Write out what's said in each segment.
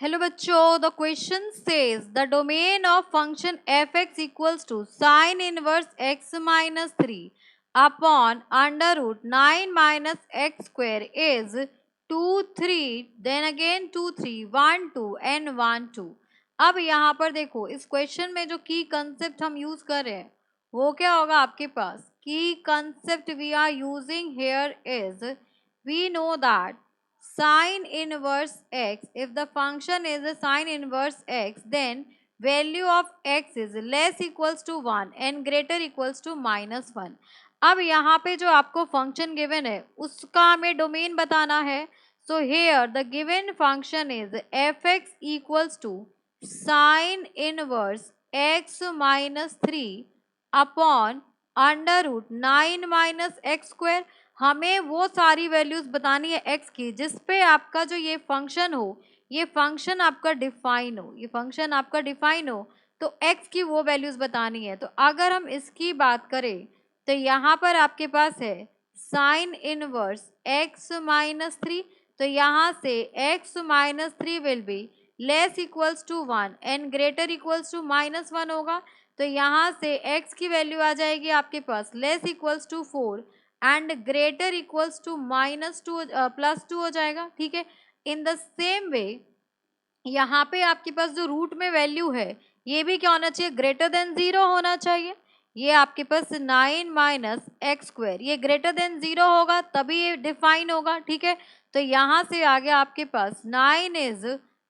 Hello बच्चों, the question says the domain of function f x equals to sine inverse x minus 3 upon under root 9 minus x square is 2 3 then again 2 3 1 2 and 1 2। अब यहाँ पर देखो, इस question में जो की कंसेप्ट हम यूज कर रहे हैं वो क्या होगा आपके पास। Key concept we are using here is, we know that sine inverse x, if the function is a sine inverse x, then value of x is less equals to 1 and greater equals to -1। अब यहाँ पे जो आपको function given है उसका हमें domain बताना है। So here the given function is f x equals to sine inverse x minus 3 upon under root 9 minus x square. हमें वो सारी वैल्यूज बतानी है x की जिस पे आपका जो ये फंक्शन हो, ये फंक्शन आपका डिफाइन हो, ये फंक्शन आपका डिफाइन हो, तो x की वो वैल्यूज बतानी है। तो अगर हम इसकी बात करें तो यहाँ पर आपके पास है साइन इनवर्स x माइनस 3, तो यहाँ से x minus 3 will be less equals to 1 and greater equals to -1 होगा। तो यहाँ से x की वैल्यू आ जाएगी आपके पास less equals to 4 and greater equals to -2 +2 हो जाएगा। ठीक है, इन द सेम वे यहाँ पे आपके पास जो रूट में वैल्यू है ये भी क्या होना चाहिए, ग्रेटर देन 0 होना चाहिए। ये आपके पास 9 माइनस एक्स स्क्वायर ये ग्रेटर देन 0 होगा तभी ये डिफाइन होगा। ठीक है, तो यहाँ से आगे आपके पास 9 is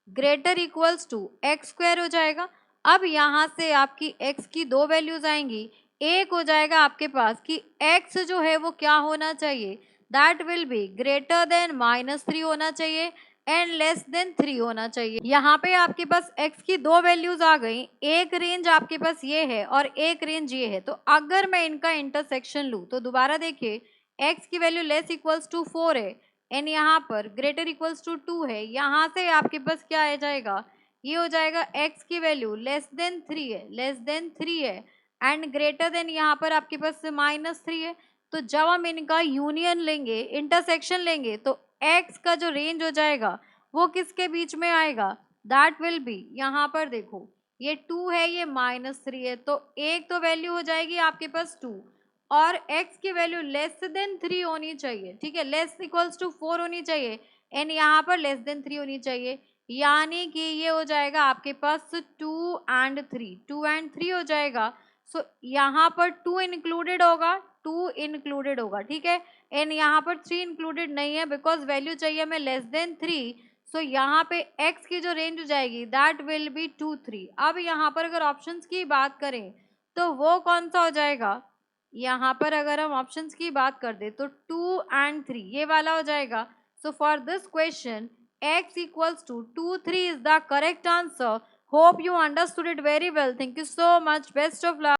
greater equals to x square हो जाएगा। अब यहाँ से आपकी x की दो वैल्यूज आएंगी, एक हो जाएगा आपके पास कि x जो है वो क्या होना चाहिए, that will be greater than -3 होना चाहिए एंड लेस देन 3 होना चाहिए। यहाँ पे आपके पास x की दो वैल्यूज आ गई, एक रेंज आपके पास ये है और एक रेंज ये है। तो अगर मैं इनका इंटरसेक्शन लूँ तो दोबारा देखिए, x की वैल्यू लेस इक्वल्स टू 4 है एंड यहाँ पर ग्रेटर इक्वल्स टू 2 है। यहाँ से आपके पास क्या आ जाएगा, ये हो जाएगा x की वैल्यू लेस देन 3 है, लेस देन 3 है एंड ग्रेटर देन यहाँ पर आपके पास -3 है। तो जब हम इनका यूनियन लेंगे, इंटरसेक्शन लेंगे, तो x का जो रेंज हो जाएगा वो किसके बीच में आएगा, दैट विल बी, यहाँ पर देखो ये 2 है ये -3 है, तो एक तो वैल्यू हो जाएगी आपके पास 2 और x की वैल्यू लेस देन 3 होनी चाहिए। ठीक है, लेस इक्वल्स टू 4 होनी चाहिए एंड यहाँ पर लेस देन 3 होनी चाहिए, यानी कि ये हो जाएगा आपके पास 2 एंड 3, 2 एंड 3 हो जाएगा। सो यहाँ पर 2 इंक्लूडेड होगा, 2 इंक्लूडेड होगा। ठीक है, एंड यहाँ पर 3 इंक्लूडेड नहीं है बिकॉज वैल्यू चाहिए हमें लेस देन 3। सो यहाँ पे x की जो रेंज हो जाएगी दैट विल बी 2 3। अब यहाँ पर अगर ऑप्शंस की बात करें तो वो कौन सा हो जाएगा, यहाँ पर अगर हम ऑप्शंस की बात कर दे तो 2 एंड 3 ये वाला हो जाएगा। So for this question x equals to 2 3 is the correct answer. Hope you understood it very well. Thank you so much, best of luck.